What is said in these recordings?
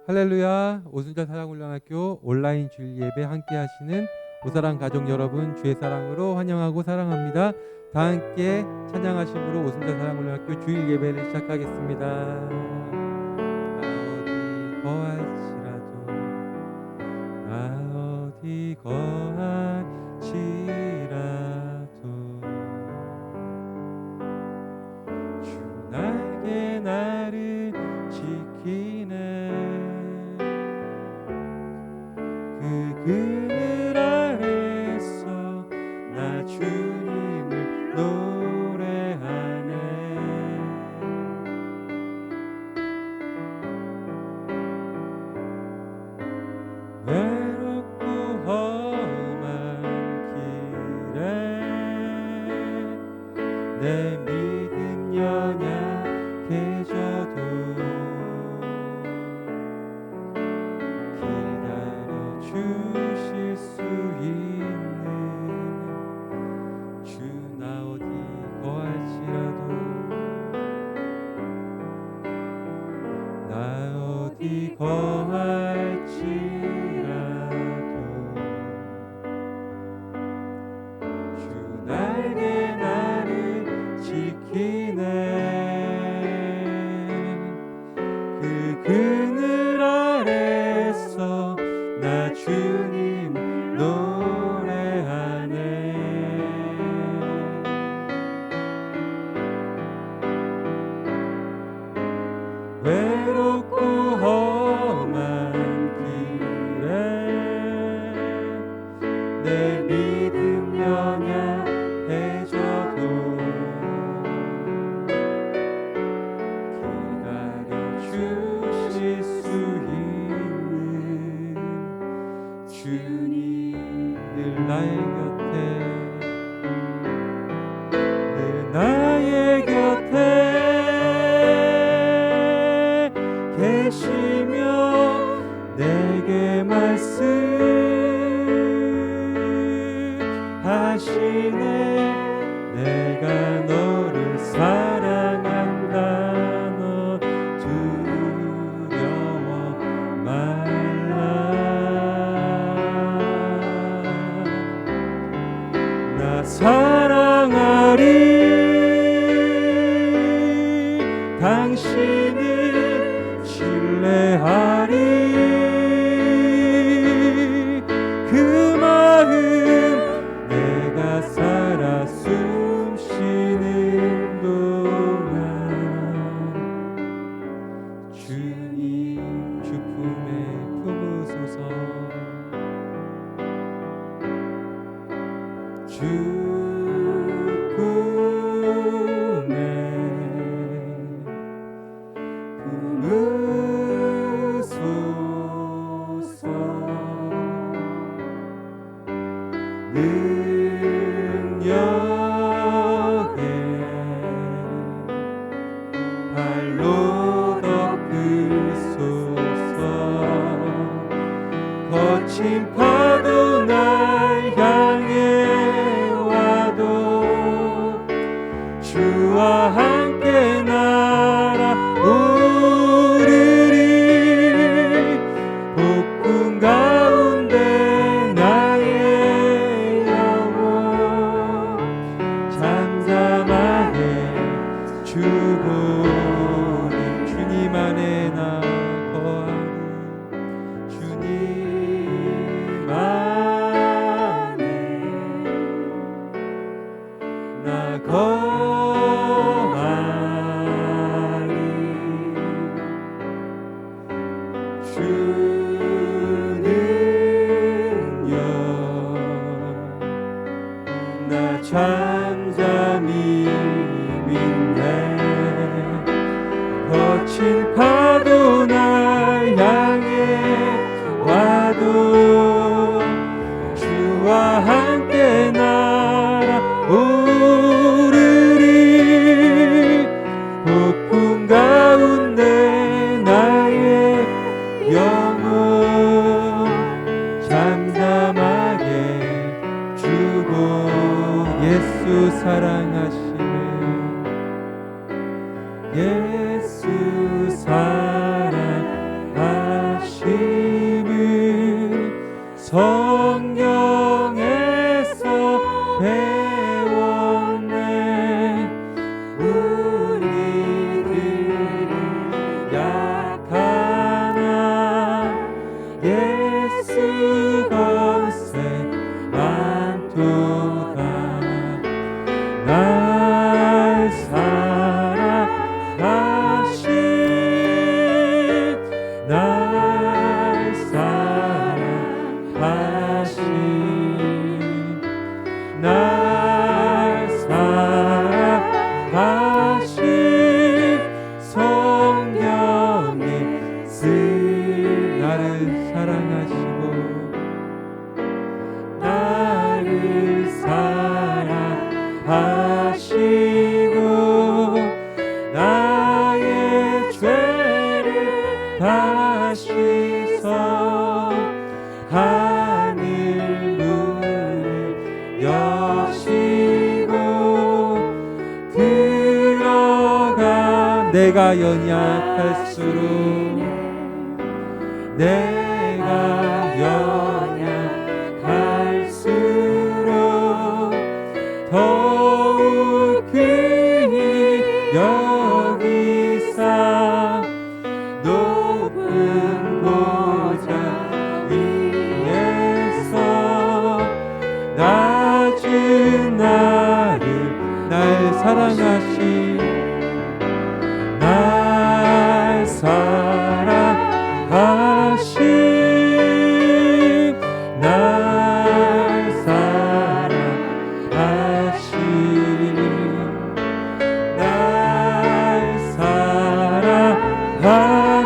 할렐루야. 오순절 사랑훈련학교 온라인 주일 예배 함께 하시는 오사랑 가족 여러분, 주의 사랑으로 환영하고 사랑합니다. 다 함께 찬양하심으로 오순절 사랑훈련학교 주일 예배를 시작하겠습니다. 나 어디 거할지라도 주 날개 나를 지키네. 그 그늘 아래서 나 주님을 노래하네. 외롭고 험한 길에 내 믿음 연약해져도 주실 수 있는 주 나 어디 거할지라도 나 어디 거할지라도 주 날개 나를 지키네. 그 그늘 아래서 나 주님 노래하네. 외롭고 험한 길에 내 믿음 연약해져도 기다려 주실 수 있는 주님 늘 나의 곁에, 늘 나의 곁에 계시며 내게 말씀하시네. 내가 너를 사랑한다. 너 두려워 말라. 나 사랑하리. 당신을 신뢰하리. 그 마음 내가 살아 숨 쉬는 동안 주님 주 품에 품으소서. 주 품에 품으소서. 능력에 발로 덮으소서. 거친 파도 날 향해 와도 주와 함께 날아오르리. 폭풍 가운데 나의 영혼 잠잠하게 주보니. 주님 안에 나 거하리. 주님 안에 나 거하리. 주는요 나 잠잠히 믿네. 거친 파도 날 향해 와도 주와 함께 날아오르리. 폭풍 가운데 나의 영혼 잠잠하게 주보. 예수 사랑하시네. 예수 사랑하시네. 성경에서 배웠네. 우리들은 약하나 예수 것에 많도다. 날 사랑하신 날 사랑하신 날 사랑하신 성경에 쓴 나를 사랑하시고 나를 사랑하시고 나의 죄를 다 씻어 하늘 문을 여시고 들어가. 내가 연약할수록 내가 연약할수록 더욱 그히 여기사 높은 보좌 위에서 낮은 나를 날 사랑하신 날 사랑하신 날 사랑하신 날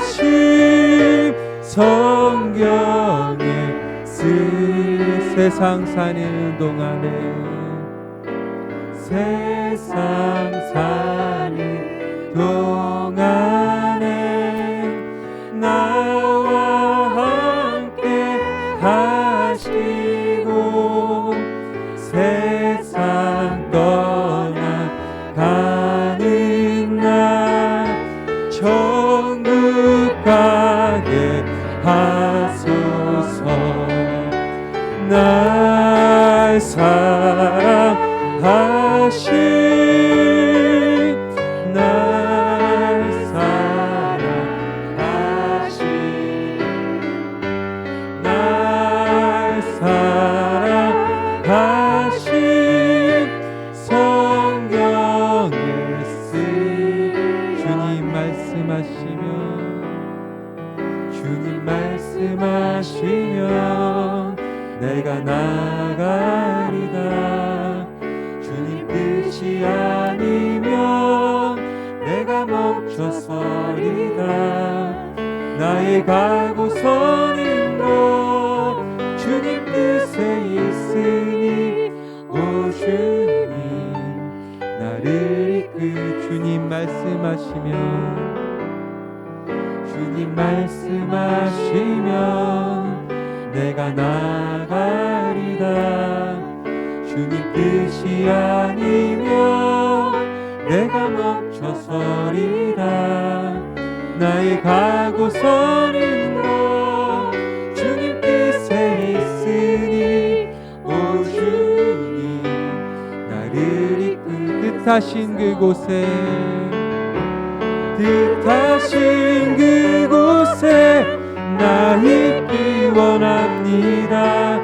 사랑하신 성경에 쓴 세상 사는 동안에 세상 사는 동안에 나와 함께 하시고 세상 떠나가는 날 천국 가게 하소서. 날 사랑하신 날 사랑하신 날 사랑하신 성경에 쓴 주님 말씀하시면 주님 말씀하시면 내가 나가리다. 주님 뜻이 아니면 내가 멈춰서리다. 나의 가고 서는 곳 주님 뜻에 있으니 오 주님 나를 이끌. 주님 말씀하시면 주님 말씀하시면 내가 나가리다. 주님 뜻이 아니면 내가 멈춰서리다. 나의 가고 서는 곳 주님 뜻에 있으니 오 주님 나를 이끌. 뜻하신 그곳에 뜻하신 그곳에 나 있기 원합니다.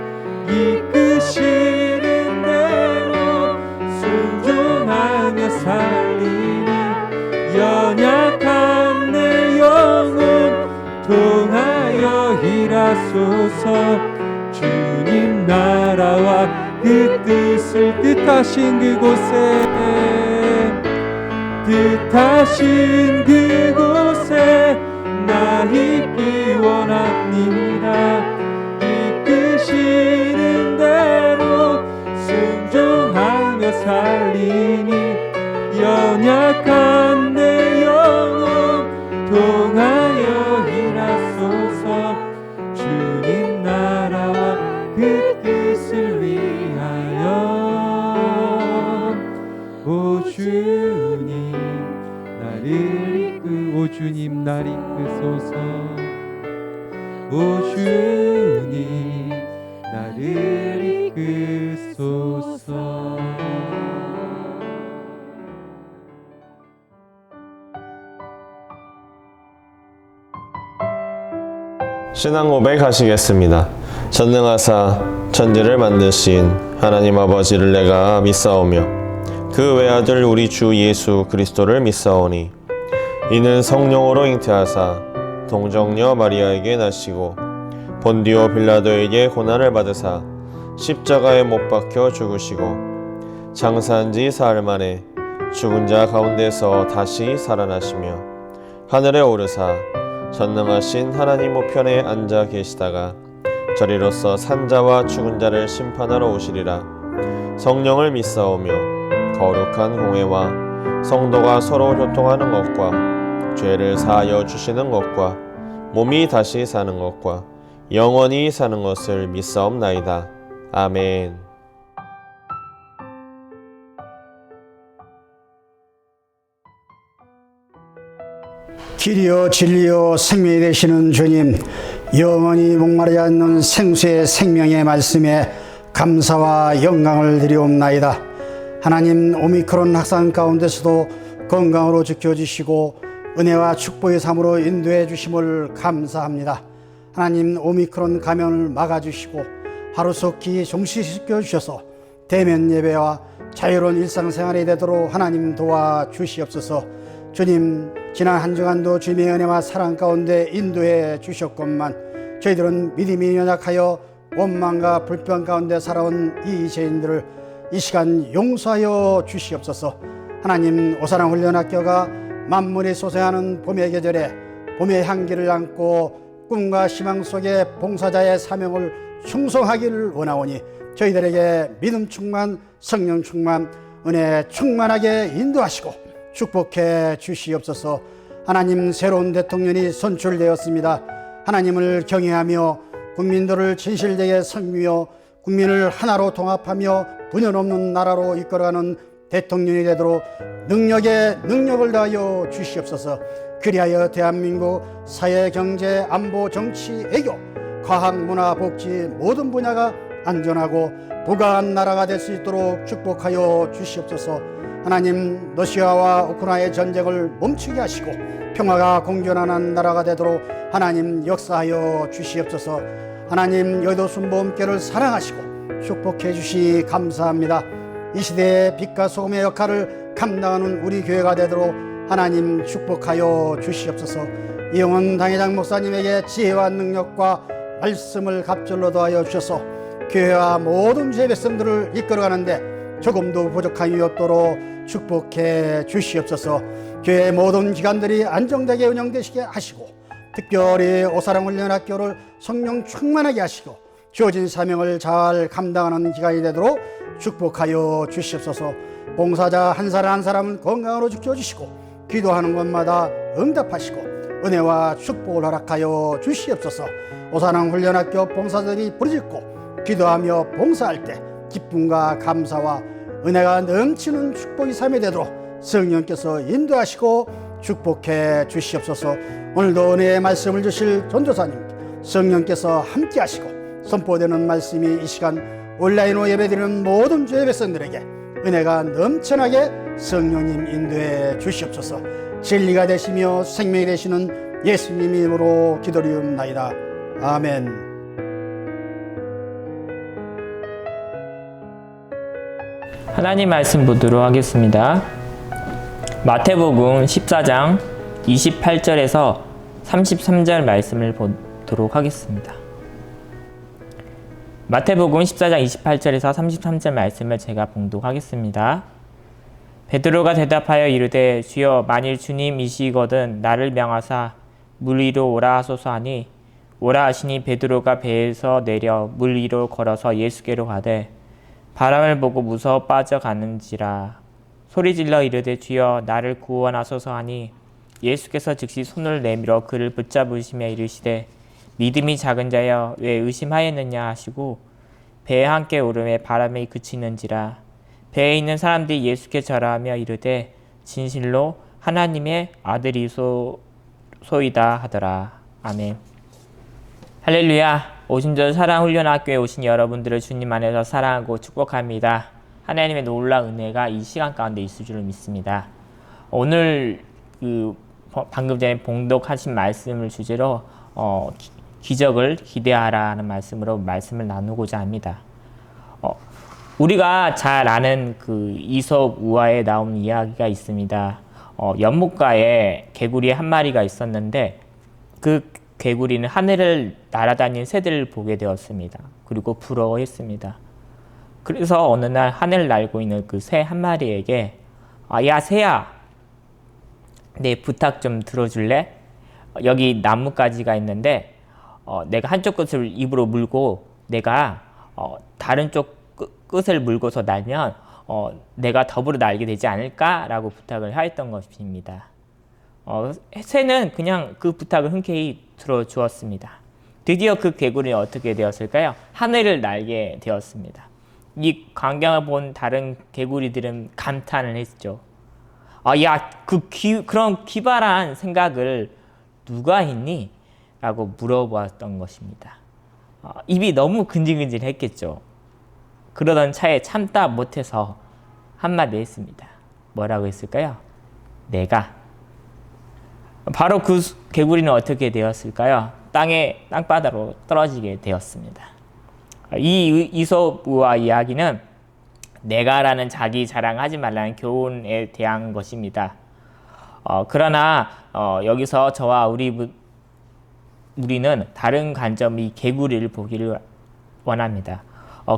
이끄시는 대로 순종하며 살리니 연약한 내 영혼 통하여 일하소서. 주님 나라와 그 뜻을 뜻하신 그곳에 뜻하신 그곳에 나 있기 원합니다. 이끄시는 대로 순종하며 살리니 연약한 내 영혼 통하여 일하소서. 주님 나라와 그 뜻을 위하여 오 주님 나를 오 주님 날 이끄소서. 오 주님 나를 이끄소서. 신앙 고백 하시겠습니다. 전능하사 천지를 만드신 하나님 아버지를 내가 믿사오며 그 외아들 우리 주 예수 그리스도를 믿사오니 이는 성령으로 잉태하사 동정녀 마리아에게 나시고 본디오 빌라도에게 고난을 받으사 십자가에 못 박혀 죽으시고 장사한 지 사흘 만에 죽은 자 가운데서 다시 살아나시며 하늘에 오르사 전능하신 하나님 우편에 앉아 계시다가 저리로서 산자와 죽은 자를 심판하러 오시리라. 성령을 믿사오며 거룩한 공회와 성도가 서로 교통하는 것과 죄를 사하여 주시는 것과 몸이 다시 사는 것과 영원히 사는 것을 믿사옵나이다. 아멘. 길이요 진리요 생명이 되시는 주님, 영원히 목마르지 않는 생수의 생명의 말씀에 감사와 영광을 드리옵나이다. 하나님, 오미크론 확산 가운데서도 건강으로 지켜주시고 은혜와 축복의 삶으로 인도해 주심을 감사합니다. 하나님, 오미크론 감염을 막아주시고 하루속히 종식시켜 주셔서 대면 예배와 자유로운 일상생활이 되도록 하나님 도와주시옵소서. 주님, 지난 한 주간도 주님의 은혜와 사랑 가운데 인도해 주셨건만 저희들은 믿음이 연약하여 원망과 불평 가운데 살아온 이 죄인들을 이 시간 용서하여 주시옵소서. 하나님, 오사랑 훈련학교가 만물이 소생하는 봄의 계절에 봄의 향기를 안고 꿈과 희망 속에 봉사자의 사명을 충성하기를 원하오니 저희들에게 믿음 충만, 성령 충만, 은혜 충만하게 인도하시고 축복해 주시옵소서. 하나님, 새로운 대통령이 선출되었습니다. 하나님을 경외하며 국민들을 진실되게 섬기며 국민을 하나로 통합하며 분열 없는 나라로 이끌어가는 대통령이 되도록 능력에 능력을 다하여 주시옵소서. 그리하여 대한민국 사회, 경제, 안보, 정치, 애교, 과학, 문화, 복지 모든 분야가 안전하고 부강한 나라가 될 수 있도록 축복하여 주시옵소서. 하나님, 러시아와 우크라이나의 전쟁을 멈추게 하시고 평화가 공존하는 나라가 되도록 하나님 역사하여 주시옵소서. 하나님, 여의도 순복음교를 사랑하시고 축복해 주시 감사합니다. 이 시대의 빛과 소금의 역할을 감당하는 우리 교회가 되도록 하나님 축복하여 주시옵소서. 이영원 당회장 목사님에게 지혜와 능력과 말씀을 갑절로 더하여 주셔서 교회와 모든 주의 백성들을 이끌어가는데 조금도 부족함이 없도록 축복해 주시옵소서. 교회 모든 기관들이 안정되게 운영되시게 하시고 특별히 오사랑 훈련학교를 성령 충만하게 하시고 주어진 사명을 잘 감당하는 기간이 되도록 축복하여 주시옵소서. 봉사자 한 사람 한 사람은 건강으로 지켜주시고 기도하는 것마다 응답하시고 은혜와 축복을 허락하여 주시옵소서. 오사랑 훈련학교 봉사자들이 부르짖고 기도하며 봉사할 때 기쁨과 감사와 은혜가 넘치는 축복이 삶이 되도록 성령께서 인도하시고 축복해 주시옵소서. 오늘도 은혜의 말씀을 주실 전도사님 성령께서 함께 하시고 선포되는 말씀이 이 시간 온라인으로 예배드리는 모든 주의 백성들에게 은혜가 넘쳐나게 성령님 인도해 주시옵소서. 진리가 되시며 생명이 되시는 예수님 이름으로 기도리옵나이다. 아멘. 하나님 말씀 보도록 하겠습니다. 마태복음 14장 28절에서 33절 말씀을 보도록 하겠습니다. 마태복음 14장 28절에서 33절 말씀을 제가 봉독하겠습니다. 베드로가 대답하여 이르되 주여 만일 주님이시거든 나를 명하사 물 위로 오라 하소서 하니 오라 하시니 베드로가 배에서 내려 물 위로 걸어서 예수께로 가되 바람을 보고 무서워 빠져가는지라 소리질러 이르되 주여 나를 구원하소서 하니 예수께서 즉시 손을 내밀어 그를 붙잡으시며 이르시되 믿음이 작은 자여 왜 의심하였느냐 하시고 배에 함께 오르매 바람이 그치는지라 배에 있는 사람들이 예수께 절하며 이르되 진실로 하나님의 아들이소이다 하더라. 아멘. 할렐루야. 오순절 사랑훈련학교에 오신 여러분들을 주님 안에서 사랑하고 축복합니다. 하나님의 놀라운 은혜가 이 시간 가운데 있을 줄을 믿습니다. 오늘 방금 전에 봉독하신 말씀을 주제로 기적을 기대하라는 말씀으로 말씀을 나누고자 합니다. 우리가 잘 아는 그 이솝 우화에 나오는 이야기가 있습니다. 연못가에 개구리 한 마리가 있었는데 그 개구리는 하늘을 날아다니는 새들을 보게 되었습니다. 그리고 부러워했습니다. 그래서 어느 날 하늘을 날고 있는 그 새 한 마리에게 야 새야, 내 부탁 좀 들어줄래? 여기 나뭇가지가 있는데 내가 한쪽 끝을 입으로 물고 내가 다른 쪽 끝을 물고서 날면 내가 더불어 날게 되지 않을까? 라고 부탁을 하였던 것입니다. 새는 그냥 그 부탁을 흔쾌히 들어주었습니다. 드디어 그 개구리는 어떻게 되었을까요? 하늘을 날게 되었습니다. 이 광경을 본 다른 개구리들은 감탄을 했죠. 그런 기발한 생각을 누가 했니? 라고 물어보았던 것입니다. 입이 너무 근질근질했겠죠. 그러던 차에 참다 못해서 한마디 했습니다. 뭐라고 했을까요? 내가. 바로 그 개구리는 어떻게 되었을까요? 땅바닥으로 떨어지게 되었습니다. 이 이솝 우화 이야기는 내가라는 자기 자랑하지 말라는 교훈에 대한 것입니다. 그러나 여기서 저와 우리는 다른 관점의 개구리를 보기를 원합니다.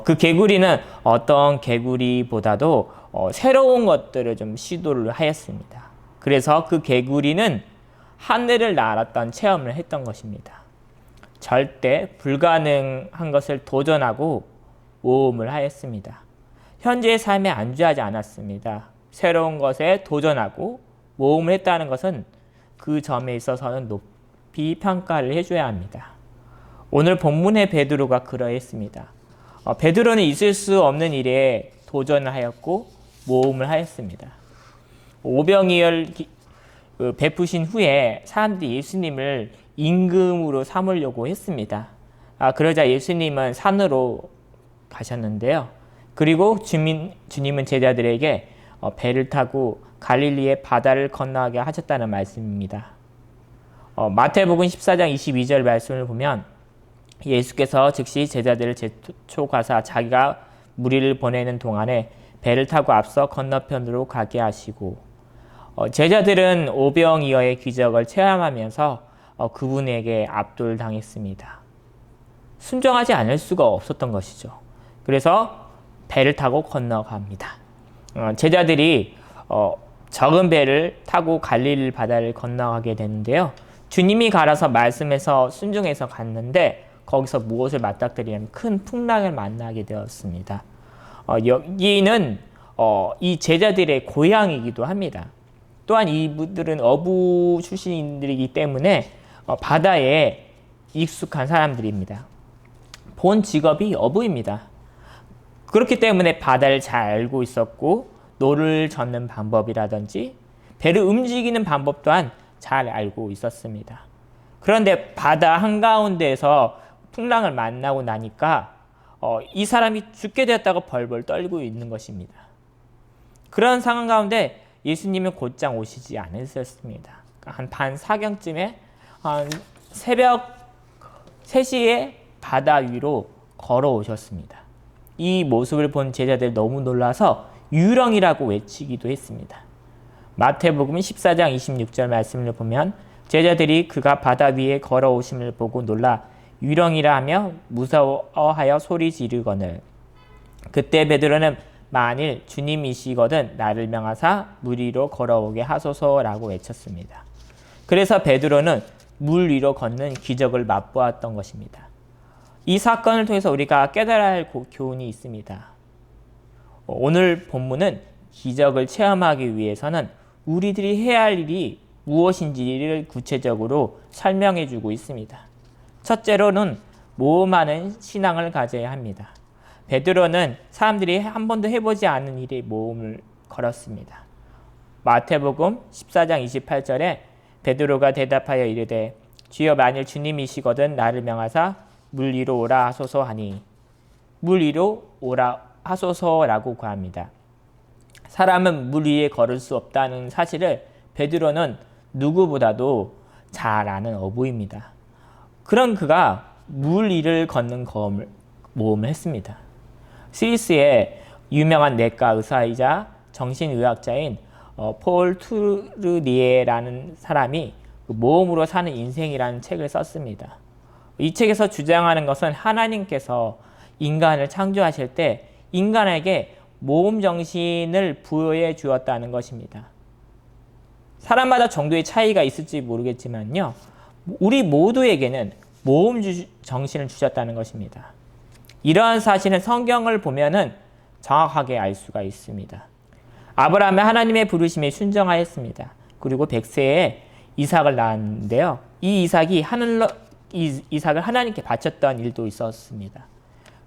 그 개구리는 어떤 개구리보다도 새로운 것들을 좀 시도를 하였습니다. 그래서 그 개구리는 하늘을 날았던 체험을 했던 것입니다. 절대 불가능한 것을 도전하고 모험을 하였습니다. 현재의 삶에 안주하지 않았습니다. 새로운 것에 도전하고 모험을 했다는 것은 그 점에 있어서는 높이 평가를 해줘야 합니다. 오늘 본문의 베드로가 그러했습니다. 베드로는 있을 수 없는 일에 도전을 하였고 모험을 하였습니다. 오병이어를 베푸신 후에 사람들이 예수님을 임금으로 삼으려고 했습니다. 그러자 예수님은 산으로 가셨는데요. 그리고 주님은 제자들에게 배를 타고 갈릴리의 바다를 건너가게 하셨다는 말씀입니다. 마태복음 14장 22절 말씀을 보면 예수께서 즉시 제자들을 재촉하사 자기가 무리를 보내는 동안에 배를 타고 앞서 건너편으로 가게 하시고 제자들은 오병이어의 기적을 체험하면서 그분에게 압도당했습니다. 순종하지 않을 수가 없었던 것이죠. 그래서 배를 타고 건너갑니다. 제자들이 적은 배를 타고 갈릴리 바다를 건너가게 되는데요. 주님이 가라서 말씀해서 순종해서 갔는데 거기서 무엇을 맞닥뜨리냐면 큰 풍랑을 만나게 되었습니다. 여기는 이 제자들의 고향이기도 합니다. 또한 이분들은 어부 출신들이기 때문에 바다에 익숙한 사람들입니다. 본 직업이 어부입니다. 그렇기 때문에 바다를 잘 알고 있었고 노를 젓는 방법이라든지 배를 움직이는 방법 또한 잘 알고 있었습니다. 그런데 바다 한가운데에서 풍랑을 만나고 나니까 이 사람이 죽게 되었다고 벌벌 떨고 있는 것입니다. 그런 상황 가운데 예수님은 곧장 오시지 않으셨습니다. 한 반 사경쯤에 새벽 3시에 바다 위로 걸어오셨습니다. 이 모습을 본 제자들 너무 놀라서 유령이라고 외치기도 했습니다. 마태복음 14장 26절 말씀을 보면 제자들이 그가 바다 위에 걸어오심을 보고 놀라 유령이라 하며 무서워하여 소리 지르거늘 그때 베드로는 만일 주님이시거든 나를 명하사 물 위로 걸어오게 하소서라고 외쳤습니다. 그래서 베드로는 물 위로 걷는 기적을 맛보았던 것입니다. 이 사건을 통해서 우리가 깨달아야 할 교훈이 있습니다. 오늘 본문은 기적을 체험하기 위해서는 우리들이 해야 할 일이 무엇인지를 구체적으로 설명해 주고 있습니다. 첫째로는 모험하는 신앙을 가져야 합니다. 베드로는 사람들이 한 번도 해보지 않은 일에 모험을 걸었습니다. 마태복음 14장 28절에 베드로가 대답하여 이르되 주여 만일 주님이시거든 나를 명하사 물 위로 오라 하소서 하니 물 위로 오라 하소서라고 구합니다. 사람은 물 위에 걸을 수 없다는 사실을 베드로는 누구보다도 잘 아는 어부입니다. 그런 그가 물 위를 걷는 모험을 했습니다. 스위스의 유명한 내과 의사이자 정신의학자인 폴 투르니에라는 사람이 모험으로 사는 인생이라는 책을 썼습니다. 이 책에서 주장하는 것은 하나님께서 인간을 창조하실 때 인간에게 모험 정신을 부여해 주었다는 것입니다. 사람마다 정도의 차이가 있을지 모르겠지만요, 우리 모두에게는 모험 정신을 주셨다는 것입니다. 이러한 사실은 성경을 보면은 정확하게 알 수가 있습니다. 아브라함은 하나님의 부르심에 순종하였습니다. 그리고 100세에 이삭을 낳았는데요. 이 이삭을 하나님께 바쳤던 일도 있었습니다.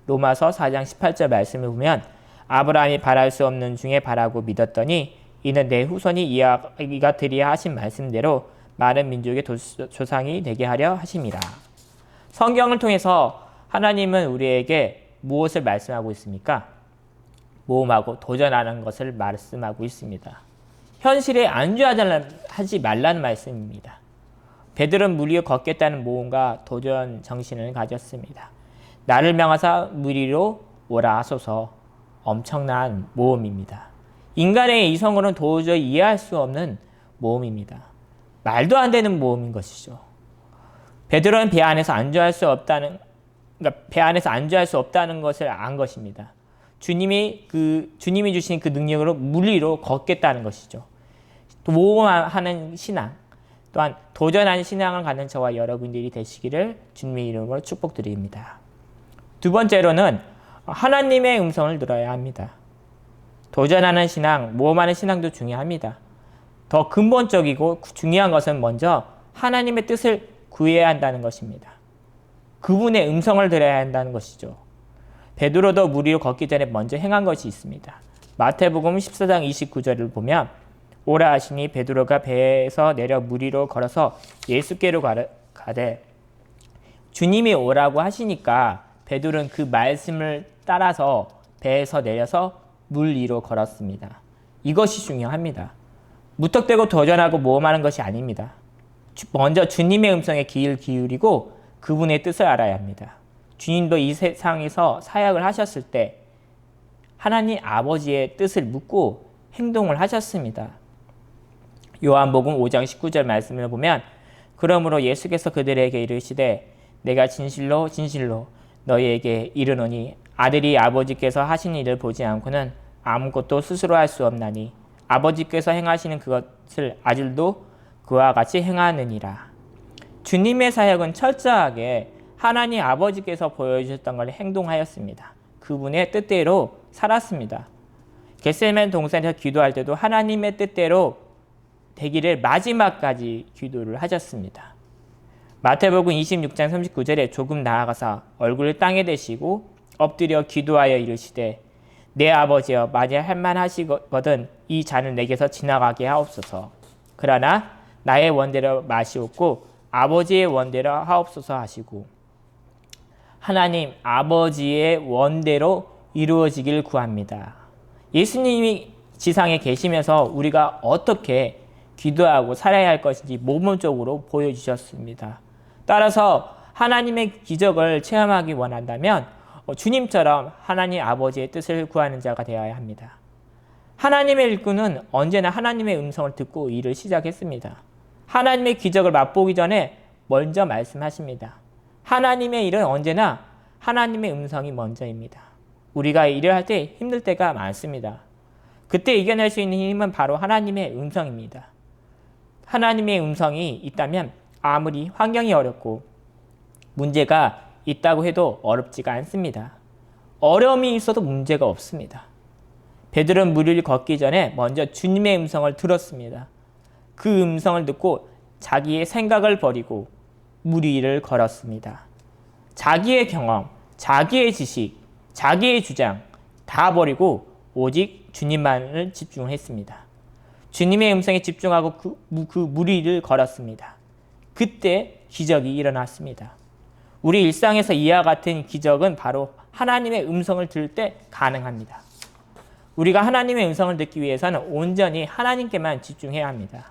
로마서 4장 18절 말씀을 보면 아브라함이 바랄 수 없는 중에 바라고 믿었더니 이는 내 후손이 이가 되리야 하신 말씀대로 많은 민족의 조상이 되게 하려 하심이라. 성경을 통해서 하나님은 우리에게 무엇을 말씀하고 있습니까? 모험하고 도전하는 것을 말씀하고 있습니다. 현실에 안주하지 말라는 말씀입니다. 베드로는 물 위에 걷겠다는 모험과 도전 정신을 가졌습니다. 나를 명하사 물 위로 오라 하소서. 엄청난 모험입니다. 인간의 이성으로는 도저히 이해할 수 없는 모험입니다. 말도 안 되는 모험인 것이죠. 베드로는 배 안에서 안주할 수 없다는 것을 안 것입니다. 주님이 주신 그 능력으로 물 위로 걷겠다는 것이죠. 또 모험하는 신앙, 또한 도전하는 신앙을 갖는 저와 여러분들이 되시기를 주님의 이름으로 축복드립니다. 두 번째로는 하나님의 음성을 들어야 합니다. 도전하는 신앙, 모험하는 신앙도 중요합니다. 더 근본적이고 중요한 것은 먼저 하나님의 뜻을 구해야 한다는 것입니다. 그분의 음성을 들어야 한다는 것이죠. 베드로도 물 위로 걷기 전에 먼저 행한 것이 있습니다. 마태복음 14장 29절을 보면 오라 하시니 베드로가 배에서 내려 물 위로 걸어서 예수께로 가되 주님이 오라고 하시니까 베드로는 그 말씀을 따라서 배에서 내려서 물 위로 걸었습니다. 이것이 중요합니다. 무턱대고 도전하고 모험하는 것이 아닙니다. 먼저 주님의 음성에 귀를 기울이고 그분의 뜻을 알아야 합니다. 주님도 이 세상에서 사역을 하셨을 때 하나님 아버지의 뜻을 묻고 행동을 하셨습니다. 요한복음 5장 19절 말씀을 보면 그러므로 예수께서 그들에게 이르시되 내가 진실로 진실로 너희에게 이르노니 아들이 아버지께서 하신 일을 보지 않고는 아무것도 스스로 할 수 없나니 아버지께서 행하시는 그것을 아들도 그와 같이 행하느니라. 주님의 사역은 철저하게 하나님 아버지께서 보여주셨던 걸 행동하였습니다. 그분의 뜻대로 살았습니다. 겟세마네 동산에서 기도할 때도 하나님의 뜻대로 되기를 마지막까지 기도를 하셨습니다. 마태복음 26장 39절에 조금 나아가서 얼굴을 땅에 대시고 엎드려 기도하여 이르시되 내 아버지여 만일 할만하시거든 이 잔을 내게서 지나가게 하옵소서. 그러나 나의 원대로 마시옵고 아버지의 원대로 하옵소서 하시고 하나님 아버지의 원대로 이루어지길 구합니다. 예수님이 지상에 계시면서 우리가 어떻게 기도하고 살아야 할 것인지 모범적으로 보여주셨습니다. 따라서 하나님의 기적을 체험하기 원한다면 주님처럼 하나님 아버지의 뜻을 구하는 자가 되어야 합니다. 하나님의 일꾼은 언제나 하나님의 음성을 듣고 일을 시작했습니다. 하나님의 기적을 맛보기 전에 먼저 말씀하십니다. 하나님의 일은 언제나 하나님의 음성이 먼저입니다. 우리가 일을 할 때 힘들 때가 많습니다. 그때 이겨낼 수 있는 힘은 바로 하나님의 음성입니다. 하나님의 음성이 있다면 아무리 환경이 어렵고 문제가 있다고 해도 어렵지가 않습니다. 어려움이 있어도 문제가 없습니다. 베드로는 물 위를 걷기 전에 먼저 주님의 음성을 들었습니다. 그 음성을 듣고 자기의 생각을 버리고 물 위를 걸었습니다. 자기의 경험, 자기의 지식, 자기의 주장 다 버리고 오직 주님만을 집중했습니다. 주님의 음성에 집중하고 그 물 위를 걸었습니다. 그때 기적이 일어났습니다. 우리 일상에서 이와 같은 기적은 바로 하나님의 음성을 들을 때 가능합니다. 우리가 하나님의 음성을 듣기 위해서는 온전히 하나님께만 집중해야 합니다.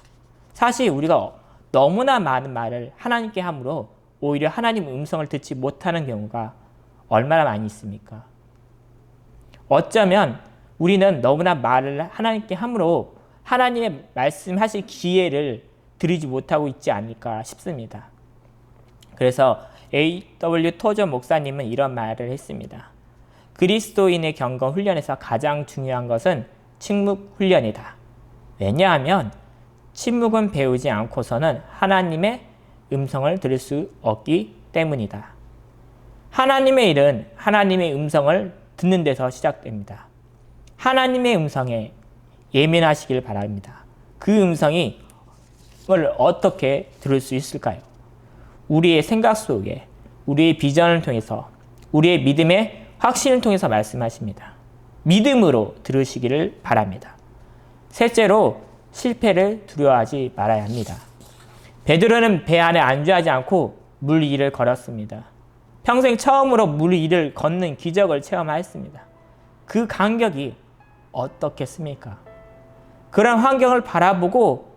사실 우리가 너무나 많은 말을 하나님께 함으로 오히려 하나님 음성을 듣지 못하는 경우가 얼마나 많이 있습니까? 어쩌면 우리는 너무나 말을 하나님께 함으로 하나님의 말씀하실 기회를 드리지 못하고 있지 않을까 싶습니다. 그래서 A.W. 토저 목사님은 이런 말을 했습니다. 그리스도인의 경건 훈련에서 가장 중요한 것은 침묵 훈련이다. 왜냐하면 침묵은 배우지 않고서는 하나님의 음성을 들을 수 없기 때문이다. 하나님의 일은 하나님의 음성을 듣는 데서 시작됩니다. 하나님의 음성에 예민하시길 바랍니다. 그 음성을 어떻게 들을 수 있을까요? 우리의 생각 속에, 우리의 비전을 통해서, 우리의 믿음의 확신을 통해서 말씀하십니다. 믿음으로 들으시기를 바랍니다. 셋째로 실패를 두려워하지 말아야 합니다. 베드로는 배 안에 안주하지 않고 물 위를 걸었습니다. 평생 처음으로 물 위를 걷는 기적을 체험하였습니다. 그 간격이 어떻겠습니까? 그런 환경을 바라보고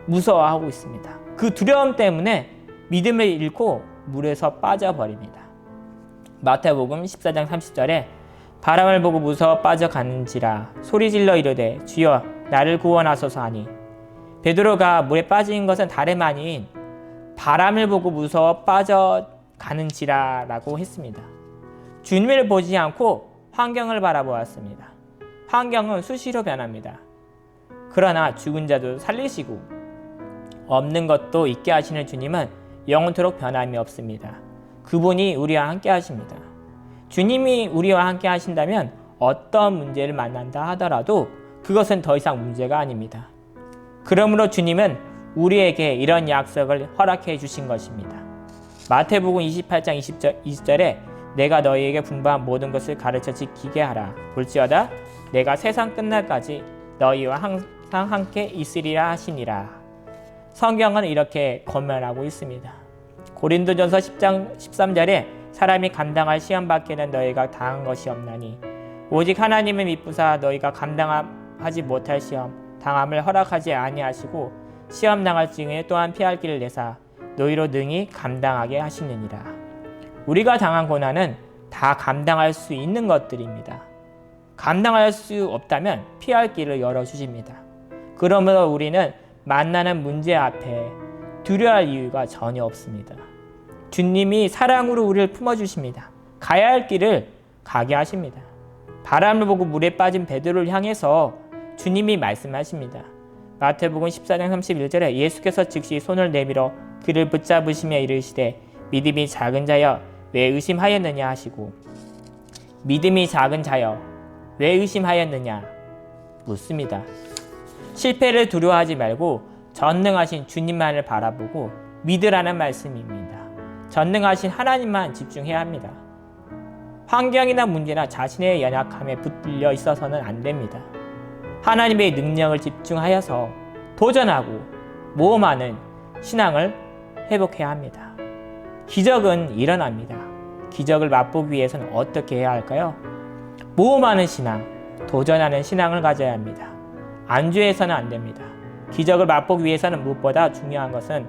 무서워하고 있습니다. 그 두려움 때문에 믿음을 잃고 물에서 빠져버립니다. 마태복음 14장 30절에 바람을 보고 무서워 빠져가는지라 소리질러 이르되 주여 나를 구원하소서 하니 베드로가 물에 빠진 것은 다름 아닌 바람을 보고 무서워 빠져가는지라 라고 했습니다. 주님을 보지 않고 환경을 바라보았습니다. 환경은 수시로 변합니다. 그러나 죽은 자도 살리시고 없는 것도 있게 하시는 주님은 영원토록 변함이 없습니다. 그분이 우리와 함께 하십니다. 주님이 우리와 함께 하신다면 어떤 문제를 만난다 하더라도 그것은 더 이상 문제가 아닙니다. 그러므로 주님은 우리에게 이런 약속을 허락해 주신 것입니다. 마태복음 28장 20절에 내가 너희에게 분부한 모든 것을 가르쳐 지키게 하라. 볼지어다 내가 세상 끝날까지 너희와 항상 함께 있으리라 하시니라. 성경은 이렇게 권면하고 있습니다. 고린도전서 10장 13절에 사람이 감당할 시험 밖에는 너희가 당한 것이 없나니 오직 하나님을 믿부사 너희가 감당하지 못할 시험 당함을 허락하지 아니하시고 시험 당할 징에 또한 피할 길을 내사 너희로 능히 감당하게 하시느니라. 우리가 당한 고난은 다 감당할 수 있는 것들입니다. 감당할 수 없다면 피할 길을 열어주십니다. 그러므로 우리는 만나는 문제 앞에 두려워할 이유가 전혀 없습니다. 주님이 사랑으로 우리를 품어주십니다. 가야 할 길을 가게 하십니다. 바람을 보고 물에 빠진 베드로를 향해서 주님이 말씀하십니다. 마태복음 14장 31절에 예수께서 즉시 손을 내밀어 그를 붙잡으시며 이르시되 믿음이 작은 자여 왜 의심하였느냐 하시고 믿음이 작은 자여 왜 의심하였느냐 묻습니다. 실패를 두려워하지 말고 전능하신 주님만을 바라보고 믿으라는 말씀입니다. 전능하신 하나님만 집중해야 합니다. 환경이나 문제나 자신의 연약함에 붙들려 있어서는 안 됩니다. 하나님의 능력을 집중하여서 도전하고 모험하는 신앙을 회복해야 합니다. 기적은 일어납니다. 기적을 맛보기 위해서는 어떻게 해야 할까요? 모험하는 신앙, 도전하는 신앙을 가져야 합니다. 안주해서는 안 됩니다. 기적을 맛보기 위해서는 무엇보다 중요한 것은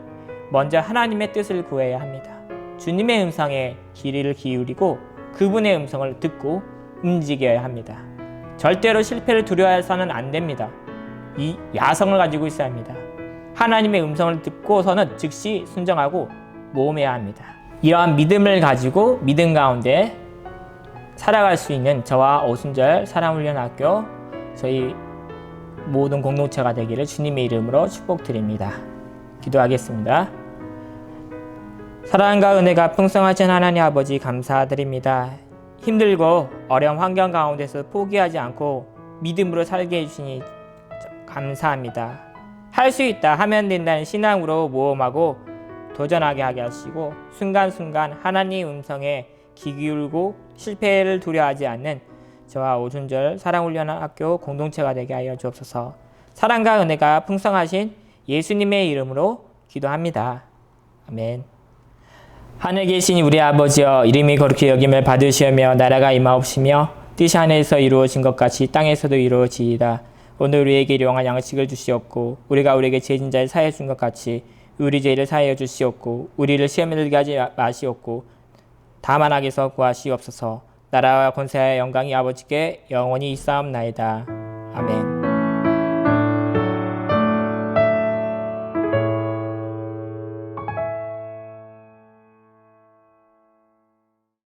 먼저 하나님의 뜻을 구해야 합니다. 주님의 음성에 귀를 기울이고 그분의 음성을 듣고 움직여야 합니다. 절대로 실패를 두려워해서는 안 됩니다. 이 야성을 가지고 있어야 합니다. 하나님의 음성을 듣고서는 즉시 순종하고 모험해야 합니다. 이러한 믿음을 가지고 믿음 가운데 살아갈 수 있는 저와 오순절 사랑훈련학교 저희 모든 공동체가 되기를 주님의 이름으로 축복드립니다. 기도하겠습니다. 사랑과 은혜가 풍성하신 하나님 아버지 감사드립니다. 힘들고 어려운 환경 가운데서 포기하지 않고 믿음으로 살게 해주시니 감사합니다. 할 수 있다 하면 된다는 신앙으로 모험하고 도전하게 하게 하시고 순간순간 하나님 음성에 귀 기울고 실패를 두려워하지 않는 저와 오순절 사랑훈련학교 공동체가 되게 하여 주옵소서. 사랑과 은혜가 풍성하신 예수님의 이름으로 기도합니다. 아멘. 하늘에 계신 우리 아버지여, 이름이 거룩히 여김을 받으시오며 나라가 임하옵시며 뜻이 하늘에서 이루어진 것 같이 땅에서도 이루어지이다. 오늘 우리에게 일용할 양식을 주시옵고 우리가 우리에게 죄진 자를 사하여 준 것 같이 우리 죄를 사하여 주시옵고 우리를 시험에 들게 하지 마시옵고 다만 악에서 구하시옵소서. 나라와 권세와 영광이 아버지께 영원히 있사옵나이다. 아멘.